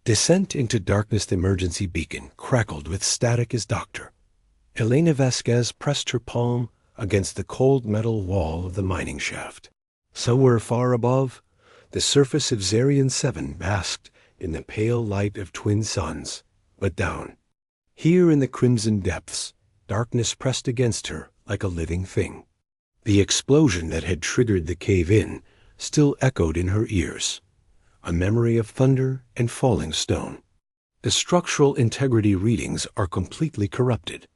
Descent into darkness. The emergency beacon crackled with static as Dr. Elena Vasquez pressed her palm against the cold metal wall of the mining shaft. Somewhere far above, the surface of Zarian 7 basked in the pale light of twin suns. But down, here in the crimson depths, darkness pressed against her like a living thing. The explosion that had triggered the cave-in still echoed in her ears, a memory of thunder and falling stone. The structural integrity readings are completely corrupted,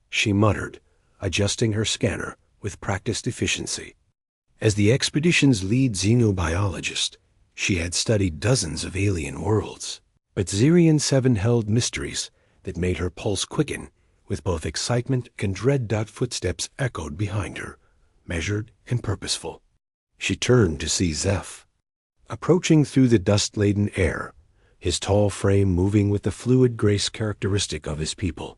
she muttered, adjusting her scanner with practiced efficiency. As the expedition's lead xenobiologist, she had studied dozens of alien worlds, but Zarian 7 held mysteries that made her pulse quicken with both excitement and dread. Footsteps echoed behind her, measured and purposeful. She turned to see Zeph, approaching through the dust-laden air, his tall frame moving with the fluid grace characteristic of his people.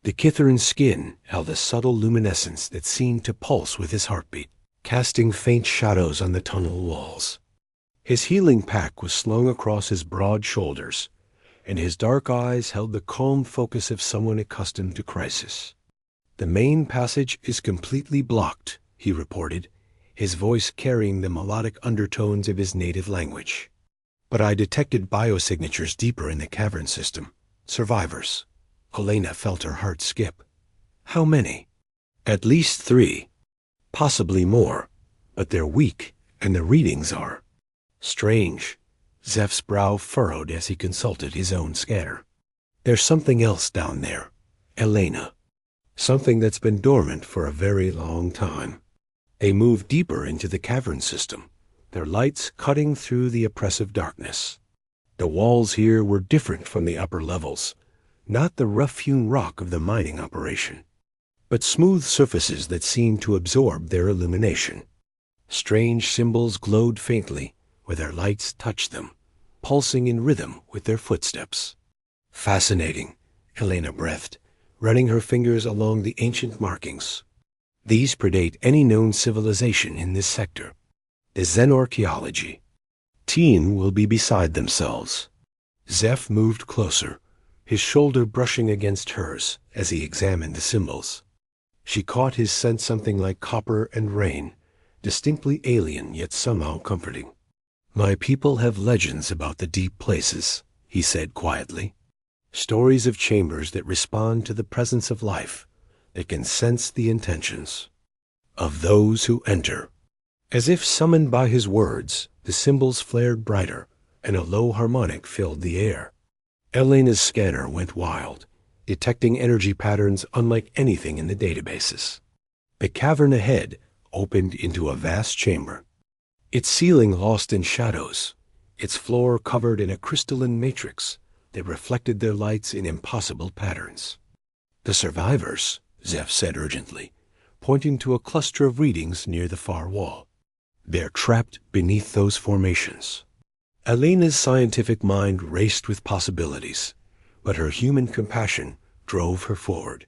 The Kithran skin held a subtle luminescence that seemed to pulse with his heartbeat, casting faint shadows on the tunnel walls. His healing pack was slung across his broad shoulders, and his dark eyes held the calm focus of someone accustomed to crisis. "The main passage is completely blocked," he reported, his voice carrying the melodic undertones of his native language. "But I detected biosignatures deeper in the cavern system. Survivors." Helena felt her heart skip. "How many?" "At least 3. Possibly more. But they're weak, and the readings are strange." Zeph's brow furrowed as he consulted his own scanner. "There's something else down there, Elena. Something that's been dormant for a very long time." They moved deeper into the cavern system, their lights cutting through the oppressive darkness. The walls here were different from the upper levels, not the rough-hewn rock of the mining operation, but smooth surfaces that seemed to absorb their illumination. Strange symbols glowed faintly where their lights touched them, pulsing in rhythm with their footsteps. "Fascinating," Elena breathed, running her fingers along the ancient markings. "These predate any known civilization in this sector. The Xenorchaeology." Teen will be beside themselves. Zeph moved closer, his shoulder brushing against hers as he examined the symbols. She caught his scent, something like copper and rain, distinctly alien yet somehow comforting. "My people have legends about the deep places," he said quietly. "Stories of chambers that respond to the presence of life, that can sense the intentions of those who enter." As if summoned by his words, the symbols flared brighter, and a low harmonic filled the air. Elena's scanner went wild, detecting energy patterns unlike anything in the databases. The cavern ahead opened into a vast chamber, its ceiling lost in shadows, its floor covered in a crystalline matrix that reflected their lights in impossible patterns. "The survivors," Zeph said urgently, pointing to a cluster of readings near the far wall. "They're trapped beneath those formations." Elena's scientific mind raced with possibilities, but her human compassion drove her forward.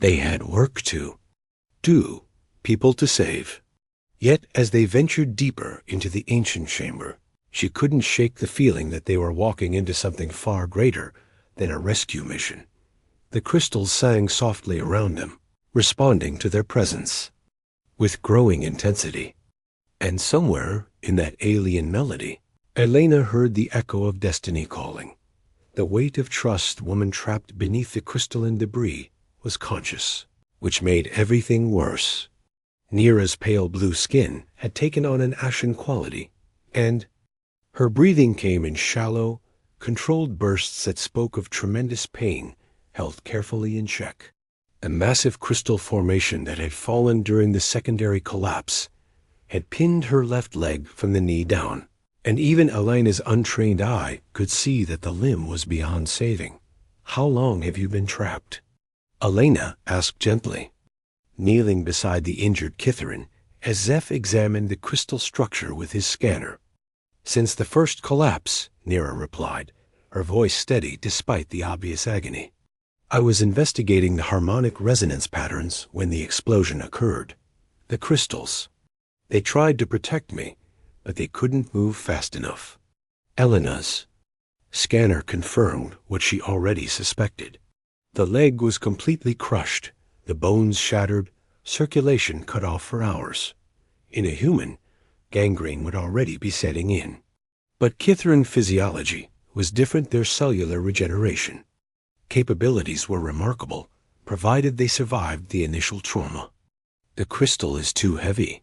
They had work to do, people to save. Yet as they ventured deeper into the ancient chamber, she couldn't shake the feeling that they were walking into something far greater than a rescue mission. The crystals sang softly around them, responding to their presence with growing intensity. And somewhere in that alien melody, Elena heard the echo of destiny calling. The weight of trust woman trapped beneath the crystalline debris was conscious, which made everything worse. Neera's pale blue skin had taken on an ashen quality, and her breathing came in shallow, controlled bursts that spoke of tremendous pain held carefully in check. A massive crystal formation that had fallen during the secondary collapse had pinned her left leg from the knee down, and even Elena's untrained eye could see that the limb was beyond saving. "How long have you been trapped?" Elena asked gently, kneeling beside the injured Kithran as Zeph examined the crystal structure with his scanner. "Since the first collapse," Neera replied, her voice steady despite the obvious agony. "I was investigating the harmonic resonance patterns when the explosion occurred. The crystals. They tried to protect me, but they couldn't move fast enough." Elena's Scanner confirmed what she already suspected. The leg was completely crushed, the bones shattered, circulation cut off for hours. In a human, gangrene would already be setting in. But Kithran physiology was different. Their cellular regeneration capabilities were remarkable, provided they survived the initial trauma. "The crystal is too heavy,"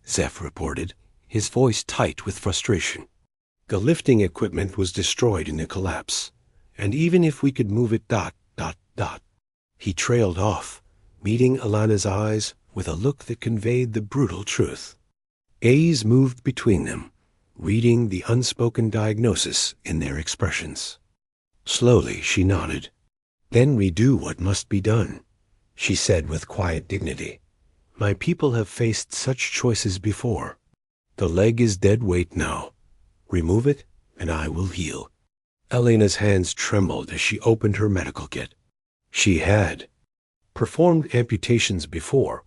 Zeph reported, his voice tight with frustration. "The lifting equipment was destroyed in the collapse, and even if we could move it ... He trailed off, meeting Alana's eyes with a look that conveyed the brutal truth. Gaze moved between them, reading the unspoken diagnosis in their expressions. Slowly she nodded. "Then we do what must be done," she said with quiet dignity. "My people have faced such choices before. The leg is dead weight now. Remove it, and I will heal." Elena's hands trembled as she opened her medical kit. She had performed amputations before,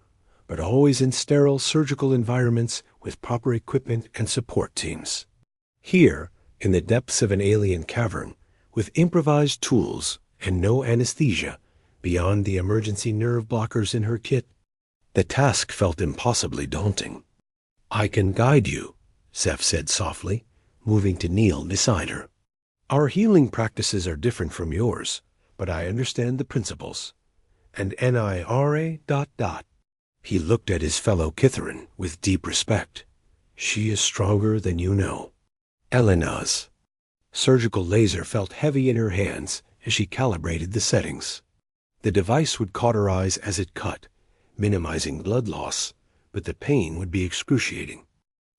but always in sterile surgical environments with proper equipment and support teams. Here, in the depths of an alien cavern, with improvised tools and no anesthesia beyond the emergency nerve blockers in her kit, the task felt impossibly daunting. "I can guide you," Zeph said softly, moving to kneel beside her. "Our healing practices are different from yours, but I understand the principles. And Nira ... He looked at his fellow Kithran with deep respect. "She is stronger than you know." Elena's surgical laser felt heavy in her hands as she calibrated the settings. The device would cauterize as it cut, minimizing blood loss, but the pain would be excruciating.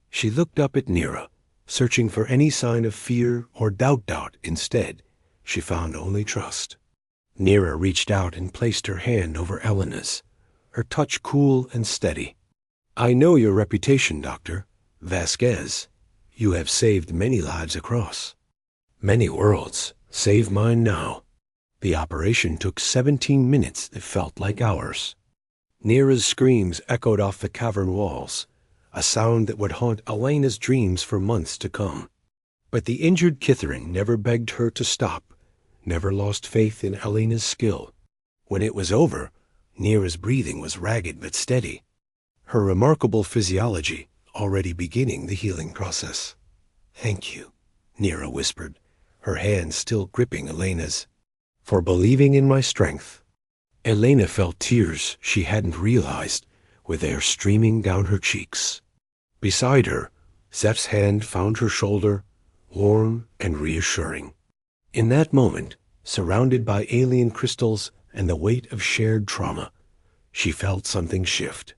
She looked up at Nira, searching for any sign of fear or doubt. Instead, she found only trust. Nira reached out and placed her hand over Elena's, her touch cool and steady. "I know your reputation, Dr. Vasquez. You have saved many lives across many worlds. Save mine now." The operation took 17 minutes that felt like hours. Nira's screams echoed off the cavern walls, a sound that would haunt Elena's dreams for months to come. But the injured Kithran never begged her to stop, never lost faith in Elena's skill. When it was over, Nira's breathing was ragged but steady, her remarkable physiology already beginning the healing process. "Thank you," Nira whispered, her hand still gripping Elena's, "for believing in my strength." Elena felt tears she hadn't realized were there streaming down her cheeks. Beside her, Zeph's hand found her shoulder, warm and reassuring. In that moment, surrounded by alien crystals and the weight of shared trauma, she felt something shift.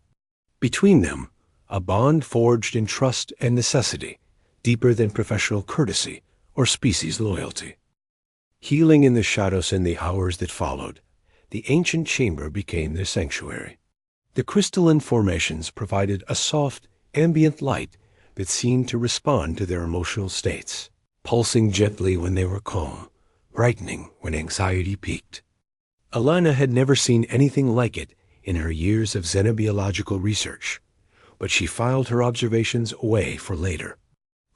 Between them, a bond forged in trust and necessity, deeper than professional courtesy or species loyalty. Healing in the shadows in the hours that followed, the ancient chamber became their sanctuary. The crystalline formations provided a soft, ambient light that seemed to respond to their emotional states, pulsing gently when they were calm, brightening when anxiety peaked. Alana had never seen anything like it in her years of xenobiological research, but she filed her observations away for later.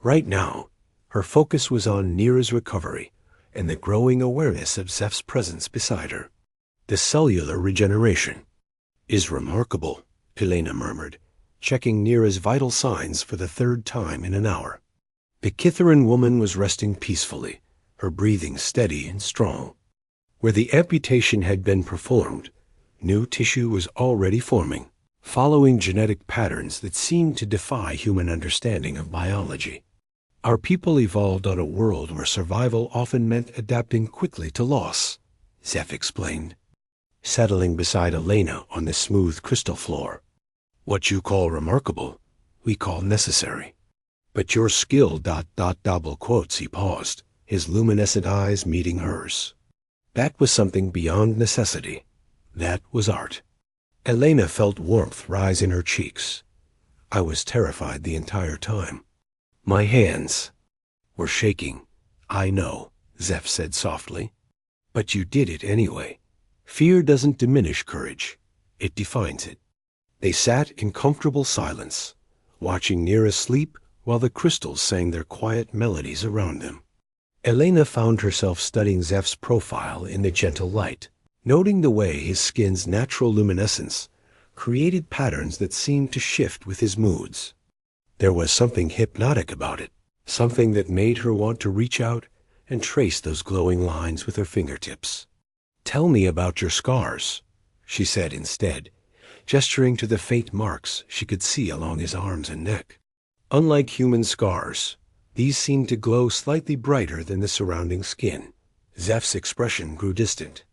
Right now, her focus was on Nira's recovery and the growing awareness of Zeph's presence beside her. "The cellular regeneration is remarkable," Elena murmured, checking Nira's vital signs for the third time in an hour. The Kithran woman was resting peacefully, her breathing steady and strong. Where the amputation had been performed, new tissue was already forming, following genetic patterns that seemed to defy human understanding of biology. "Our people evolved on a world where survival often meant adapting quickly to loss," Zeph explained, settling beside Elena on the smooth crystal floor. "What you call remarkable, we call necessary. But your skill ... double quotes." He paused, his luminescent eyes meeting hers. "That was something beyond necessity. That was art." Elena felt warmth rise in her cheeks. "I was terrified the entire time. My hands were shaking." "I know," Zeph said softly. "But you did it anyway. Fear doesn't diminish courage. It defines it." They sat in comfortable silence, watching Nira sleep while the crystals sang their quiet melodies around them. Elena found herself studying Zeph's profile in the gentle light, noting the way his skin's natural luminescence created patterns that seemed to shift with his moods. There was something hypnotic about it, something that made her want to reach out and trace those glowing lines with her fingertips. "Tell me about your scars," she said instead, gesturing to the faint marks she could see along his arms and neck. Unlike human scars, these seemed to glow slightly brighter than the surrounding skin. Zeph's expression grew distant.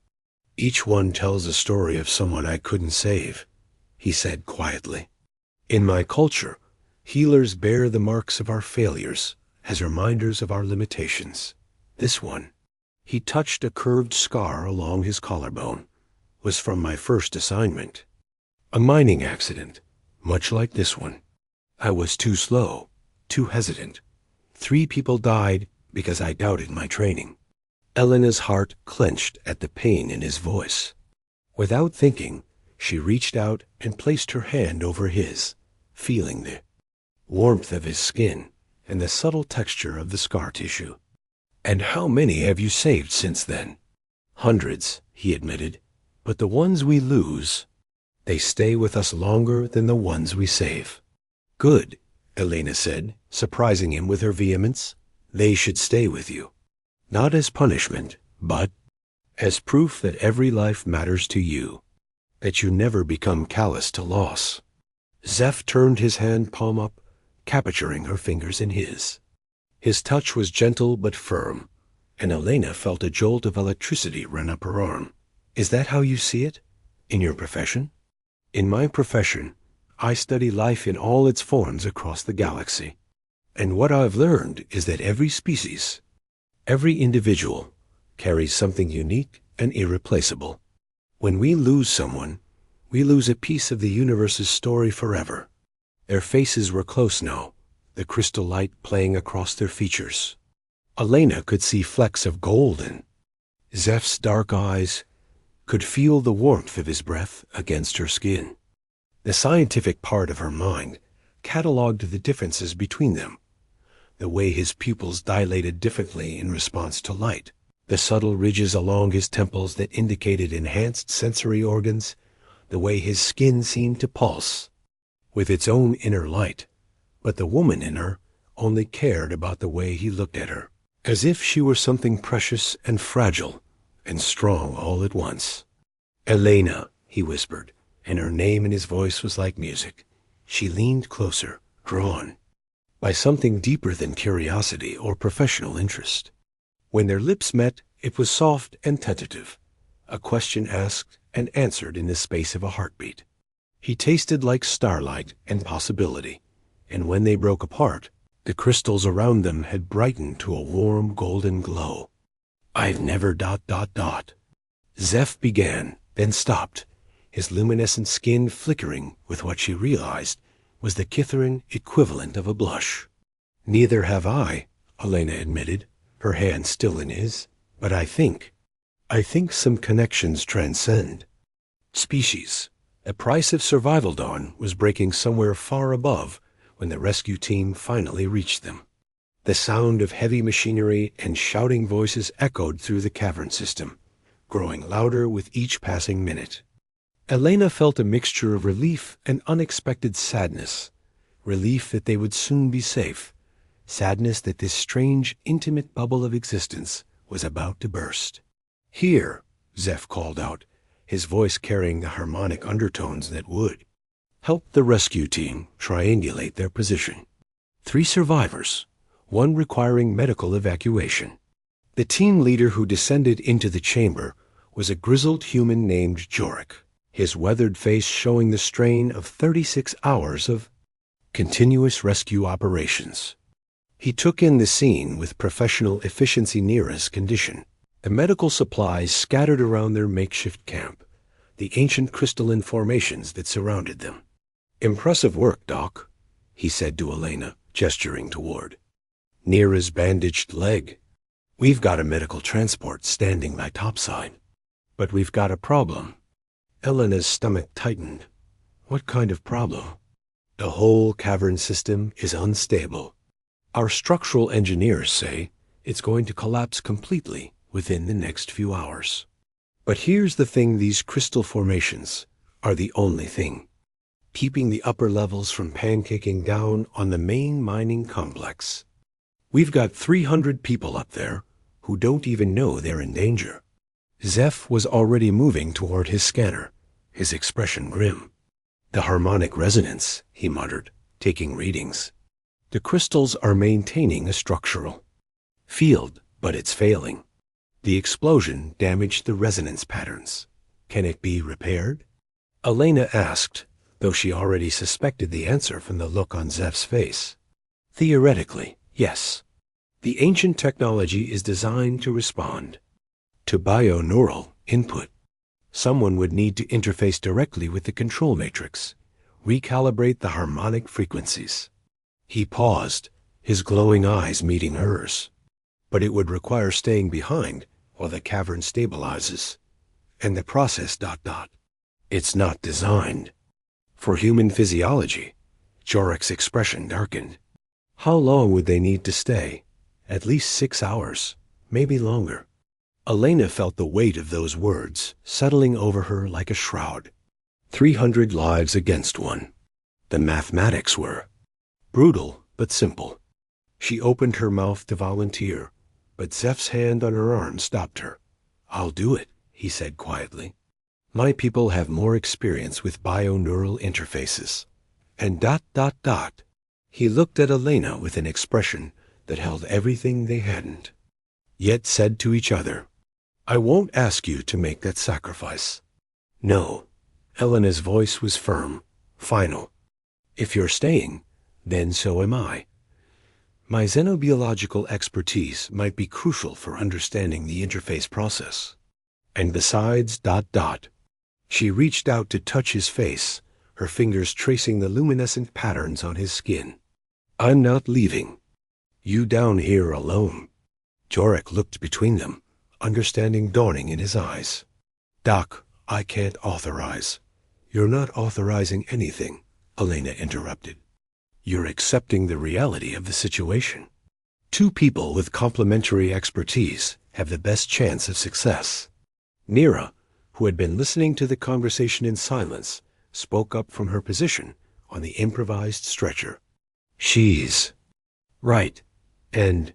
"Each one tells a story of someone I couldn't save," he said quietly. "In my culture, healers bear the marks of our failures as reminders of our limitations. This one," he touched a curved scar along his collarbone, "was from my first assignment. A mining accident, much like this one. I was too slow, too hesitant. 3 people died because I doubted my training." Elena's heart clenched at the pain in his voice. Without thinking, she reached out and placed her hand over his, feeling the warmth of his skin and the subtle texture of the scar tissue. "And how many have you saved since then?" "Hundreds," he admitted. "But the ones we lose, they stay with us longer than the ones we save." "Good," Elena said, surprising him with her vehemence. "They should stay with you. Not as punishment, but as proof that every life matters to you, that you never become callous to loss." Zeph turned his hand palm up, capturing her fingers in his. His touch was gentle but firm, and Elena felt a jolt of electricity run up her arm. "Is that how you see it? In your profession?" "In my profession, I study life in all its forms across the galaxy. And what I've learned is that every species, every individual, carries something unique and irreplaceable. When we lose someone, we lose a piece of the universe's story forever." Their faces were close now, the crystal light playing across their features. Elena could see flecks of gold in Zeph's dark eyes, could feel the warmth of his breath against her skin. The scientific part of her mind catalogued the differences between them, the way his pupils dilated differently in response to light, the subtle ridges along his temples that indicated enhanced sensory organs, the way his skin seemed to pulse with its own inner light. But the woman in her only cared about the way he looked at her, as if she were something precious and fragile and strong all at once. "Elena," he whispered, and her name in his voice was like music. She leaned closer, drawn by something deeper than curiosity or professional interest. When their lips met, it was soft and tentative, a question asked and answered in the space of a heartbeat. He tasted like starlight and possibility, and when they broke apart, the crystals around them had brightened to a warm golden glow. "I've never ... Zeph began, then stopped, his luminescent skin flickering with what she realized was the Kithaeron equivalent of a blush. "Neither have I," Elena admitted, her hand still in his. "But I think some connections transcend species." The price of survival dawn was breaking somewhere far above when the rescue team finally reached them. The sound of heavy machinery and shouting voices echoed through the cavern system, growing louder with each passing minute. Elena felt a mixture of relief and unexpected sadness. Relief that they would soon be safe. Sadness that this strange, intimate bubble of existence was about to burst. "Here," Zeph called out, his voice carrying the harmonic undertones that would help the rescue team triangulate their position. 3 survivors, 1 requiring medical evacuation. The team leader who descended into the chamber was a grizzled human named Jorik, his weathered face showing the strain of 36 hours of continuous rescue operations. He took in the scene with professional efficiency near his condition. The medical supplies scattered around their makeshift camp, the ancient crystalline formations that surrounded them. "Impressive work, Doc," he said to Elena, gesturing toward Neera's bandaged leg. "We've got a medical transport standing by topside, but we've got a problem." Elena's stomach tightened. "What kind of problem?" "The whole cavern system is unstable. Our structural engineers say It's going to collapse completely within the next few hours. But here's the thing, these crystal formations are the only thing keeping the upper levels from pancaking down on the main mining complex. We've got 300 people up there who don't even know they're in danger. Zeph was already moving toward his scanner, his expression grim. The harmonic resonance, he muttered, taking readings. The crystals are maintaining a structural field, but it's failing. The explosion damaged the resonance patterns. Can it be repaired? Elena asked, though she already suspected the answer from the look on Zeph's face. Theoretically, yes. The ancient technology is designed to respond to bioneural input. Someone would need to interface directly with the control matrix, recalibrate the harmonic frequencies. He paused, his glowing eyes meeting hers. But it would require staying behind while the cavern stabilizes. And the process ... It's not designed for human physiology. Jorek's expression darkened. How long would they need to stay? At least 6 hours, maybe longer. Elena felt the weight of those words settling over her like a shroud. 300 lives against one. The mathematics were brutal but simple. She opened her mouth to volunteer, but Zeph's hand on her arm stopped her. I'll do it, he said quietly. My people have more experience with bioneural interfaces. And ... He looked at Elena with an expression that held everything they hadn't yet said to each other. I won't ask you to make that sacrifice. No. Elena's voice was firm, final. If you're staying, then so am I. My xenobiological expertise might be crucial for understanding the interface process. And besides ... She reached out to touch his face, her fingers tracing the luminescent patterns on his skin. I'm not leaving. You down here alone. Jorek looked between them, understanding dawning in his eyes. Doc, I can't authorize. You're not authorizing anything, Elena interrupted. You're accepting the reality of the situation. 2 people with complementary expertise have the best chance of success. Nira, who had been listening to the conversation in silence, spoke up from her position on the improvised stretcher. She's right. And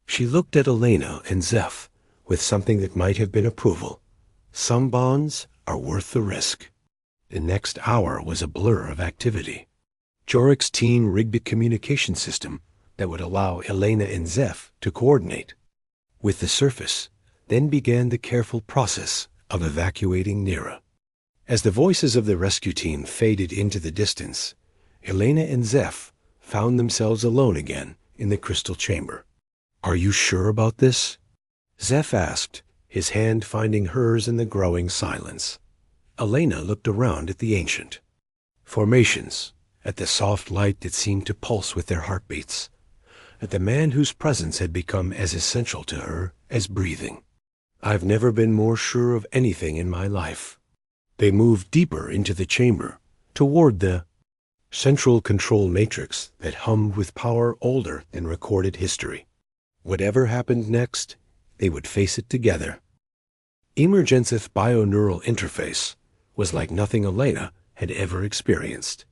she looked at Elena and Zeph with something that might have been approval. Some bonds are worth the risk. The next hour was a blur of activity. Jorek's team rigged a communication system that would allow Elena and Zeph to coordinate with the surface, then began the careful process of evacuating Nira. As the voices of the rescue team faded into the distance, Elena and Zeph found themselves alone again in the crystal chamber. Are you sure about this? Zeph asked, his hand finding hers in the growing silence. Elena looked around at the ancient formations, at the soft light that seemed to pulse with their heartbeats, at the man whose presence had become as essential to her as breathing. I've never been more sure of anything in my life. They moved deeper into the chamber, toward the central control matrix that hummed with power older than recorded history. Whatever happened next, they would face it together. Emergensith bioneural interface was like nothing Elena had ever experienced.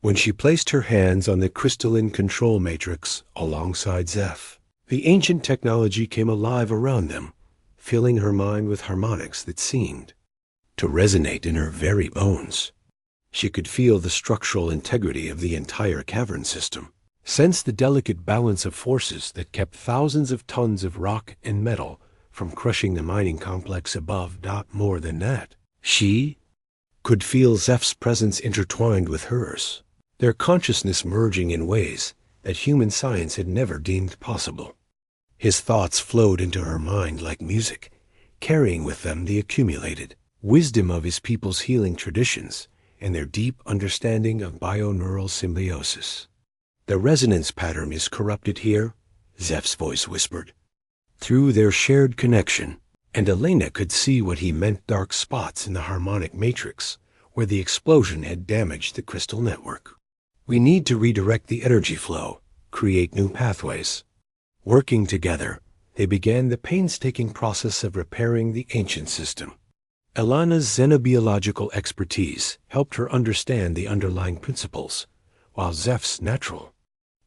When she placed her hands on the crystalline control matrix alongside Zeph, the ancient technology came alive around them, filling her mind with harmonics that seemed to resonate in her very bones. She could feel the structural integrity of the entire cavern system, sense the delicate balance of forces that kept thousands of tons of rock and metal from crushing the mining complex above. More than that, she could feel Zeph's presence intertwined with hers, their consciousness merging in ways that human science had never deemed possible. His thoughts flowed into her mind like music, carrying with them the accumulated wisdom of his people's healing traditions and their deep understanding of bioneural symbiosis. The resonance pattern is corrupted here, Zeph's voice whispered. Through their shared connection, and Elena could see what he meant: dark spots in the harmonic matrix where the explosion had damaged the crystal network. We need to redirect the energy flow, create new pathways. Working together, they began the painstaking process of repairing the ancient system. Elana's xenobiological expertise helped her understand the underlying principles, while Zeph's natural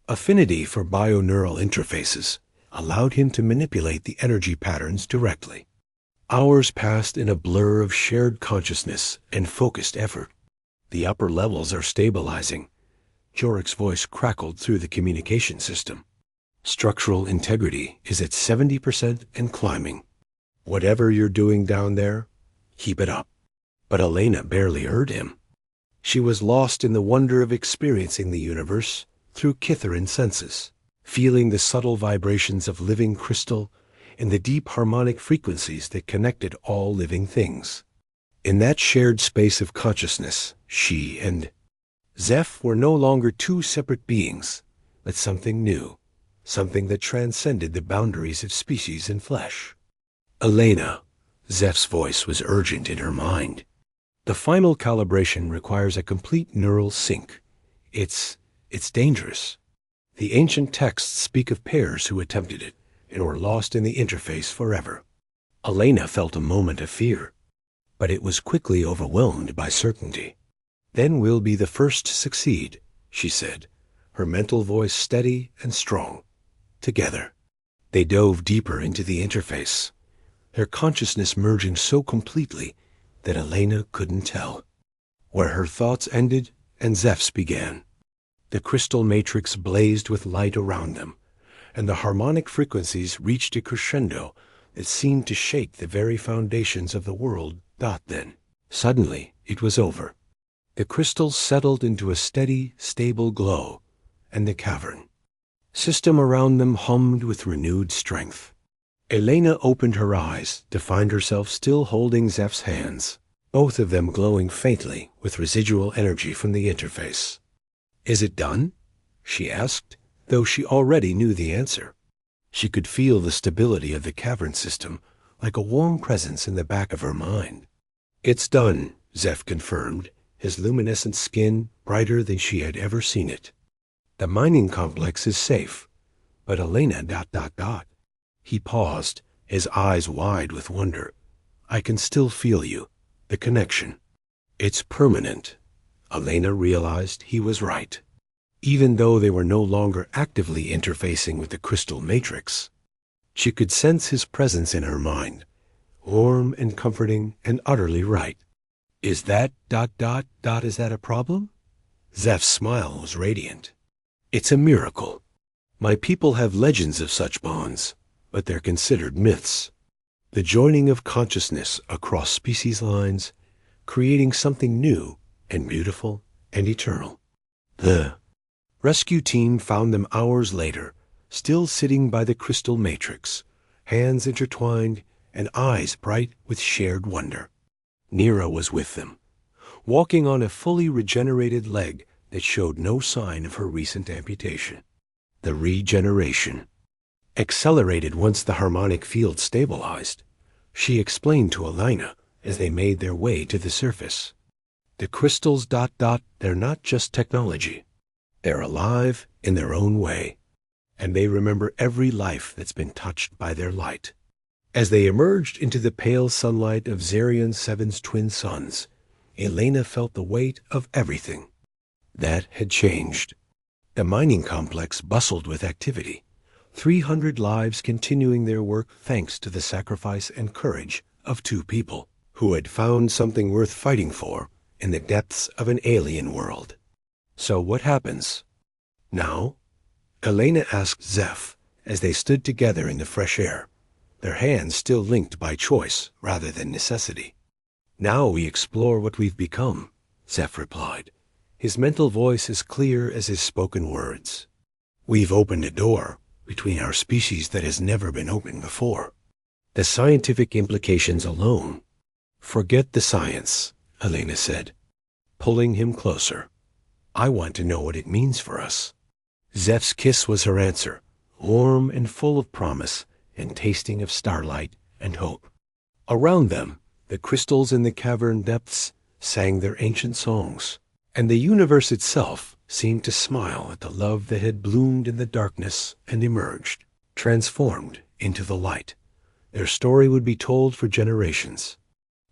affinity for bioneural interfaces allowed him to manipulate the energy patterns directly. Hours passed in a blur of shared consciousness and focused effort. The upper levels are stabilizing. Jorik's voice crackled through the communication system. Structural integrity is at 70% and climbing. Whatever you're doing down there, keep it up. But Elena barely heard him. She was lost in the wonder of experiencing the universe through Kitharin senses, feeling the subtle vibrations of living crystal and the deep harmonic frequencies that connected all living things. In that shared space of consciousness, she and Zeph were no longer two separate beings, but something new, something that transcended the boundaries of species and flesh. Elena, Zeph's voice was urgent in her mind. The final calibration requires a complete neural sync. It's dangerous. The ancient texts speak of pairs who attempted it and were lost in the interface forever. Elena felt a moment of fear, but it was quickly overwhelmed by certainty. Then we'll be the first to succeed, she said, her mental voice steady and strong. Together, they dove deeper into the interface, their consciousness merging so completely that Elena couldn't tell where her thoughts ended and Zeph's began. The crystal matrix blazed with light around them, and the harmonic frequencies reached a crescendo that seemed to shake the very foundations of the world. Then, suddenly, it was over. The crystals settled into a steady, stable glow, and the cavern system around them hummed with renewed strength. Elena opened her eyes to find herself still holding Zeph's hands, both of them glowing faintly with residual energy from the interface. "Is it done?" she asked, though she already knew the answer. She could feel the stability of the cavern system like a warm presence in the back of her mind. "It's done," Zeph confirmed, his luminescent skin brighter than she had ever seen it. "The mining complex is safe, but Elena... He paused, his eyes wide with wonder. "I can still feel you, the connection. It's permanent." Elena realized he was right. Even though they were no longer actively interfacing with the crystal matrix, she could sense his presence in her mind, warm and comforting and utterly right. "Is that... is that a problem?" Zeph's smile was radiant. "It's a miracle. My people have legends of such bonds, but they're considered myths. The joining of consciousness across species lines, creating something new and beautiful and eternal." The rescue team found them hours later, still sitting by the crystal matrix, hands intertwined and eyes bright with shared wonder. Nira was with them, walking on a fully regenerated leg that showed no sign of her recent amputation. The regeneration accelerated once the harmonic field stabilized, she explained to Elena as they made their way to the surface. The crystals... they're not just technology. They're alive in their own way, and they remember every life that's been touched by their light. As they emerged into the pale sunlight of Zarian 7's twin suns, Elena felt the weight of everything that had changed. The mining complex bustled with activity, 300 lives continuing their work thanks to the sacrifice and courage of two people who had found something worth fighting for in the depths of an alien world. "So what happens now?" Elena asked Zeph as they stood together in the fresh air, their hands still linked by choice rather than necessity. "Now we explore what we've become," Zeph replied, his mental voice as clear as his spoken words. "We've opened a door between our species that has never been opened before. The scientific implications alone..." "Forget the science," Elena said, pulling him closer. "I want to know what it means for us." Zeph's kiss was her answer, warm and full of promise and tasting of starlight and hope. Around them, the crystals in the cavern depths sang their ancient songs, and the universe itself seemed to smile at the love that had bloomed in the darkness and emerged, transformed into the light. Their story would be told for generations.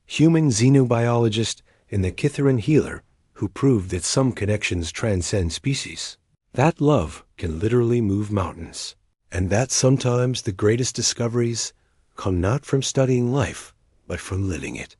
Human xenobiologist and the Kithaeron healer who proved that some connections transcend species. That love can literally move mountains. And that sometimes the greatest discoveries come not from studying life, but from living it.